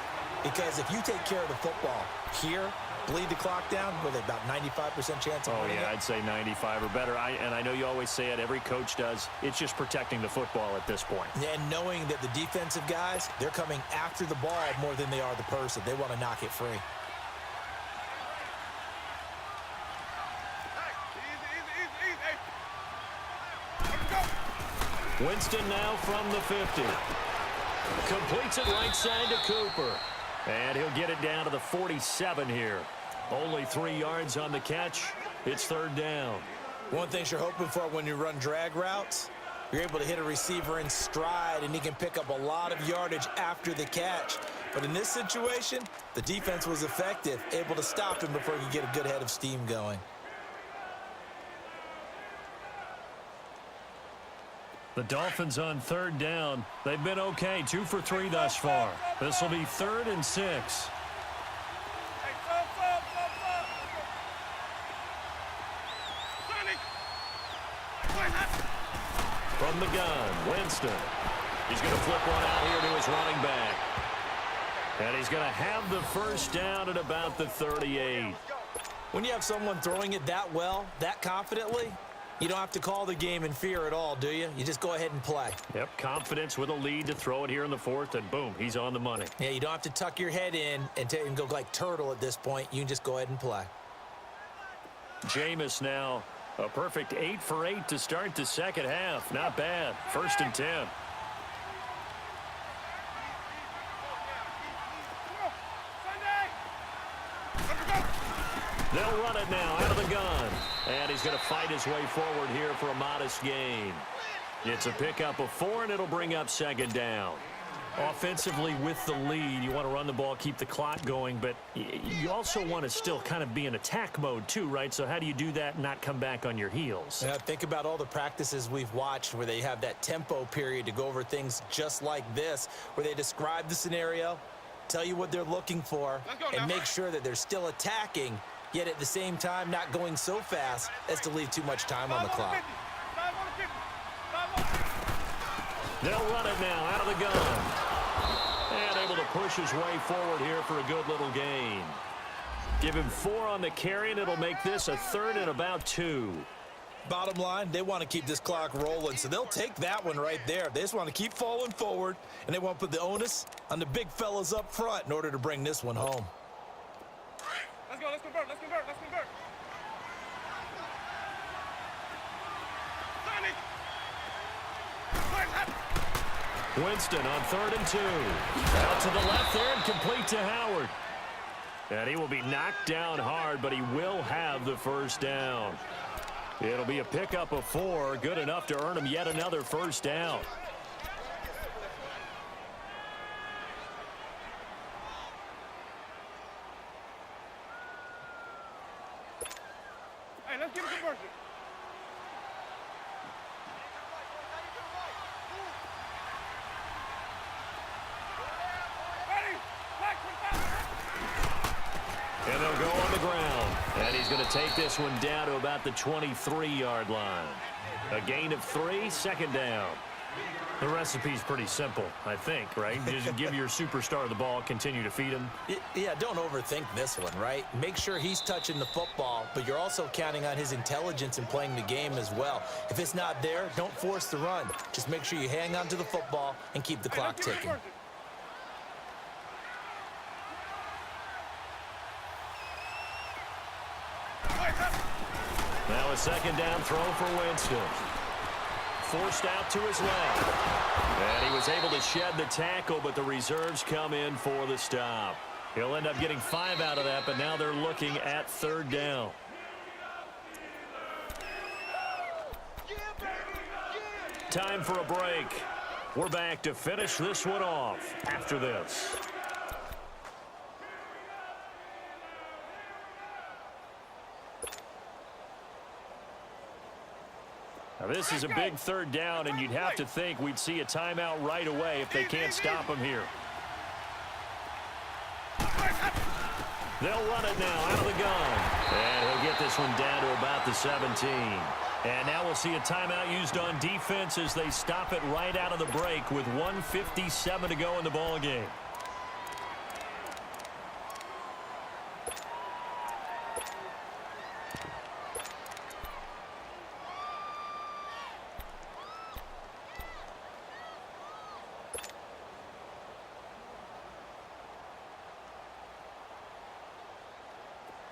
Because if you take care of the football here, bleed the clock down with about 95% chance of winning it. I'd say 95 or better. And I know you always say it, every coach does. It's just protecting the football at this point. And knowing that the defensive guys, they're coming after the ball more than they are the person. They want to knock it free. Winston now from the 50. Completes it right side to Cooper. And he'll get it down to the 47 here. Only 3 yards on the catch. It's 3rd down. One thing you're hoping for when you run drag routes, you're able to hit a receiver in stride, and he can pick up a lot of yardage after the catch. But in this situation, the defense was effective, able to stop him before he could get a good head of steam going. The Dolphins on 3rd down. They've been okay, 2 for 3 thus far. This will be 3rd and 6. From the gun, Winston. He's going to flip one out here to his running back. And he's going to have the 1st down at about the 38. When you have someone throwing it that well, that confidently, you don't have to call the game in fear at all, do you? You just go ahead and play. Yep, confidence with a lead to throw it here in the 4th, and boom, he's on the money. Yeah, you don't have to tuck your head in and go like turtle at this point. You can just go ahead and play. Jameis now, a perfect 8 for 8 to start the 2nd half. Not bad. 1st and 10. They'll run it now out of the gun. And he's going to fight his way forward here for a modest gain. It's a pickup of 4, and it'll bring up 2nd down. Offensively with the lead, you want to run the ball, keep the clock going, but you also want to still kind of be in attack mode too, right? So how do you do that and not come back on your heels? Yeah, think about all the practices we've watched where they have that tempo period to go over things just like this, where they describe the scenario, tell you what they're looking for, and make sure that they're still attacking yet at the same time not going so fast as to leave too much time on the clock. They'll run it now out of the gun. And able to push his way forward here for a good little gain. Give him 4 on the carry, and it'll make this a 3rd and about 2. Bottom line, they want to keep this clock rolling, so they'll take that one right there. They just want to keep falling forward, and they want to put the onus on the big fellas up front in order to bring this one home. Let's go, let's convert, let's convert, let's convert. Winston on 3rd and 2. Out to the left there and complete to Howard. And he will be knocked down hard, but he will have the first down. It'll be a pickup of 4, good enough to earn him yet another first down. Hey, let's give it a conversion. And they'll go on the ground. And he's going to take this one down to about the 23-yard line. A gain of 3, second down. The recipe's pretty simple, I think, right? Just give your superstar the ball, continue to feed him. Yeah, don't overthink this one, right? Make sure he's touching the football, but you're also counting on his intelligence in playing the game as well. If it's not there, don't force the run. Just make sure you hang on to the football and keep the clock ticking. Now a second down throw for Winston. Forced out to his left. And he was able to shed the tackle, but the reserves come in for the stop. He'll end up getting 5 out of that, but now they're looking at 3rd down. Time for a break. We're back to finish this one off after this. Now this is a big 3rd down, and you'd have to think we'd see a timeout right away if they can't stop him here. They'll run it now out of the gun. And he'll get this one down to about the 17. And now we'll see a timeout used on defense as they stop it right out of the break with 1:57 to go in the ball game.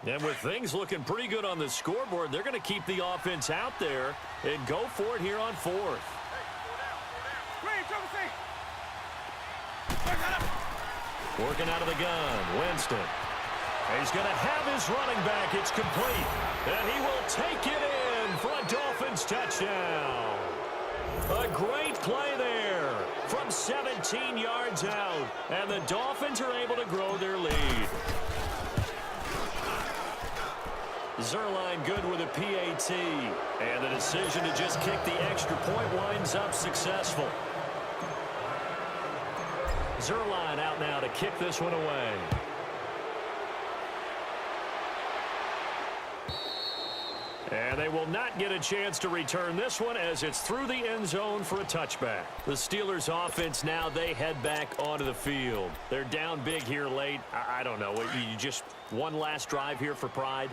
And with things looking pretty good on the scoreboard, they're going to keep the offense out there and go for it here on 4th. Working out of the gun, Winston. He's going to have his running back. It's complete. And he will take it in for a Dolphins touchdown. A great play there from 17 yards out. And the Dolphins are able to grow their lead. Zerline good with a PAT. And the decision to just kick the extra point winds up successful. Zerline out now to kick this one away. And they will not get a chance to return this one as it's through the end zone for a touchback. The Steelers offense now, they head back onto the field. They're down big here late. I don't know. You just one last drive here for pride?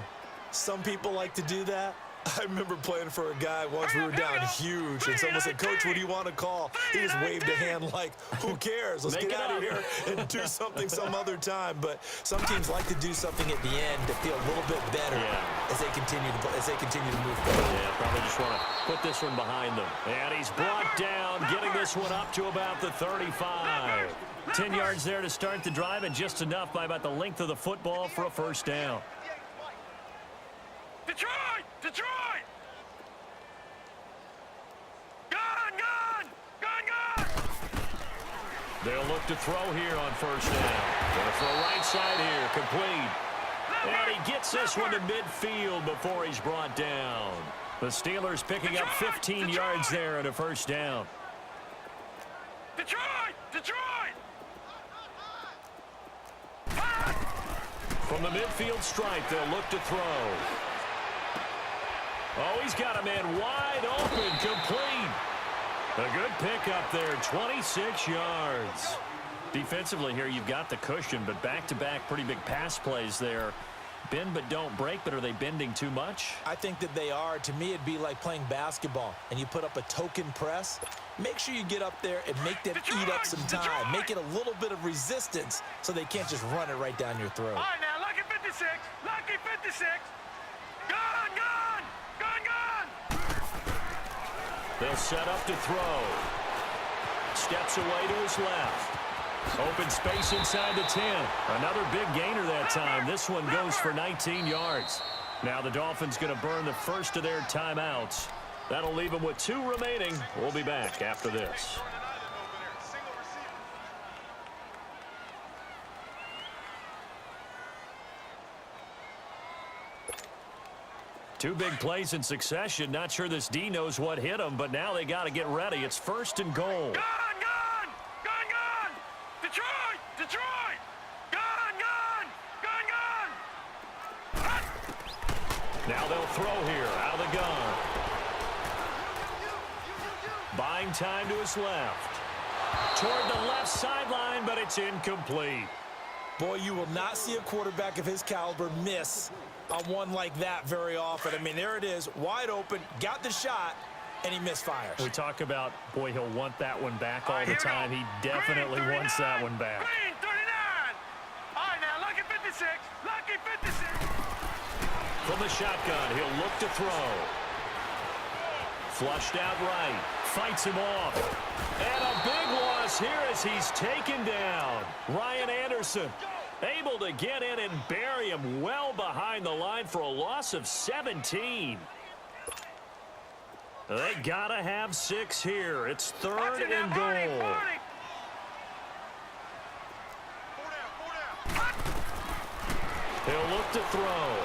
Some people like to do that. I remember playing for a guy once. We were down huge, and someone said, "Coach, what do you want to call?" He just waved a hand like, "Who cares? Let's get out of here and do something some other time." But some teams like to do something at the end to feel a little bit better as they continue to move forward. Yeah, probably just want to put this one behind them. And he's brought down, getting this one up to about the 35. 10 yards there to start the drive, and just enough by about the length of the football for a first down. Detroit! Detroit! Gun! Gun! Gun! Gun! They'll look to throw here on first down. Going to throw right side here, complete. And he gets this one to midfield before he's brought down. The Steelers picking up 15 yards there and a first down. Detroit! Detroit! From the midfield stripe, they'll look to throw. Oh, he's got a man wide open, complete. A good pickup there, 26 yards. Defensively here, you've got the cushion, but back-to-back pretty big pass plays there. Bend but don't break, but are they bending too much? I think that they are. To me, it'd be like playing basketball, and you put up a token press. Make sure you get up there and make them eat up some time. Make it a little bit of resistance so they can't just run it right down your throat. All right, now, lucky 56. Lucky 56. Gun, gun. Gun, gun. They'll set up to throw. Steps away to his left. Open space inside the 10. Another big gainer that time. This one goes for 19 yards. Now the Dolphins going to burn the first of their timeouts. That'll leave them with 2 remaining. We'll be back after this. Two big plays in succession. Not sure this D knows what hit him, but now they got to get ready. It's 1st and goal. Gun, gun. Gun, gun. Detroit. Detroit. Gun, gun. Gun, gun. Now they'll throw here out of the gun. Buying time to his left. Toward the left sideline, but it's incomplete. Boy, you will not see a quarterback of his caliber miss on one like that very often. I mean, there it is, wide open, got the shot, and he misfires. We talk about, boy, he'll want that one back all the time. He definitely wants that one back. Green 39. All right, now, lucky 56. Lucky 56. From the shotgun, he'll look to throw. Flushed out right. Fights him off. And a big loss here as he's taken down. Ryan Anderson able to get in and bury him well behind the line for a loss of 17. They got to have 6 here. It's 3rd and goal. He'll look to throw.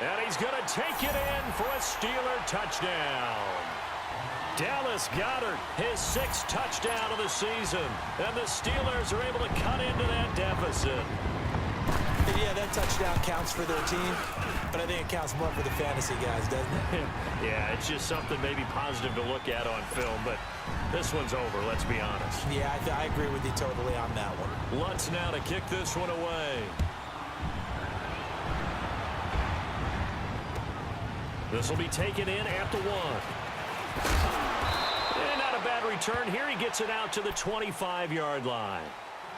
And he's going to take it in for a Steeler touchdown. Dallas Goedert, his 6th touchdown of the season. And the Steelers are able to cut into that deficit. Yeah, that touchdown counts for their team, but I think it counts more for the fantasy guys, doesn't it? Yeah, it's just something maybe positive to look at on film, but this one's over, let's be honest. Yeah, I agree with you totally on that one. Lutz now to kick this one away. This will be taken in at the 1. And not a bad return here. He gets it out to the 25-yard line.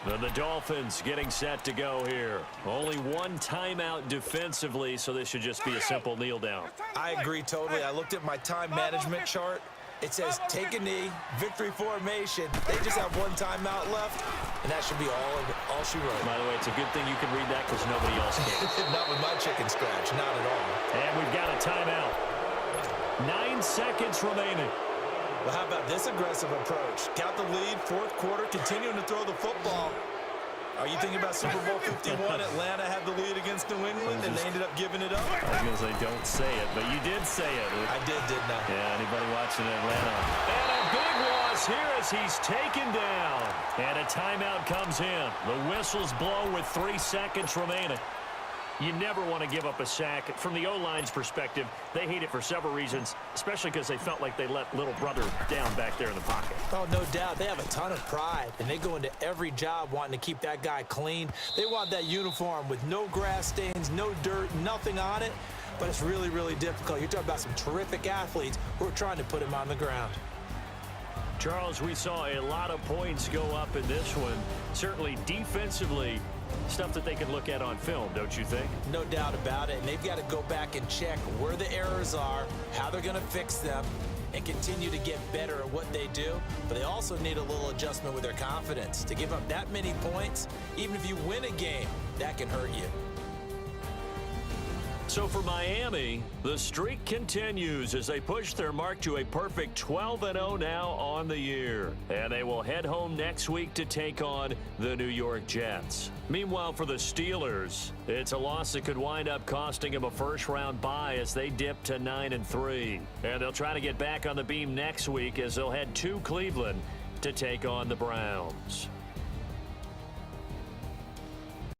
And the Dolphins getting set to go here. Only 1 timeout defensively, so this should just be a simple kneel down. I agree totally. I looked at my time management chart. It says take a knee, victory formation. They just have 1 timeout left, and that should be all she wrote. By the way, it's a good thing you can read that because nobody else can. Not with my chicken scratch, not at all. And we've got a timeout. 9 seconds remaining. Well, how about this aggressive approach? Got the lead, 4th quarter, continuing to throw the football. Are you thinking about Super Bowl 51? Atlanta had the lead against New England, and they ended up giving it up. I was going to say, don't say it, but you did say it. I didn't I? Yeah, anybody watching Atlanta. And a big loss here as he's taken down. And a timeout comes in. The whistles blow with 3 seconds remaining. You never want to give up a sack. From the O-line's perspective, they hate it for several reasons, especially because they felt like they let little brother down back there in the pocket. Oh, no doubt. They have a ton of pride, and they go into every job wanting to keep that guy clean. They want that uniform with no grass stains, no dirt, nothing on it, but it's really, really difficult. You're talking about some terrific athletes who are trying to put him on the ground. Charles, we saw a lot of points go up in this one. Certainly defensively, stuff that they can look at on film, don't you think? No doubt about it, and they've got to go back and check where the errors are, how they're going to fix them, and continue to get better at what they do. But they also need a little adjustment with their confidence. To give up that many points, even if you win a game, that can hurt you. So for Miami, the streak continues as they push their mark to a perfect 12-0 now on the year. And they will head home next week to take on the New York Jets. Meanwhile, for the Steelers, it's a loss that could wind up costing them a first-round bye as they dip to 9-3. And they'll try to get back on the beam next week as they'll head to Cleveland to take on the Browns.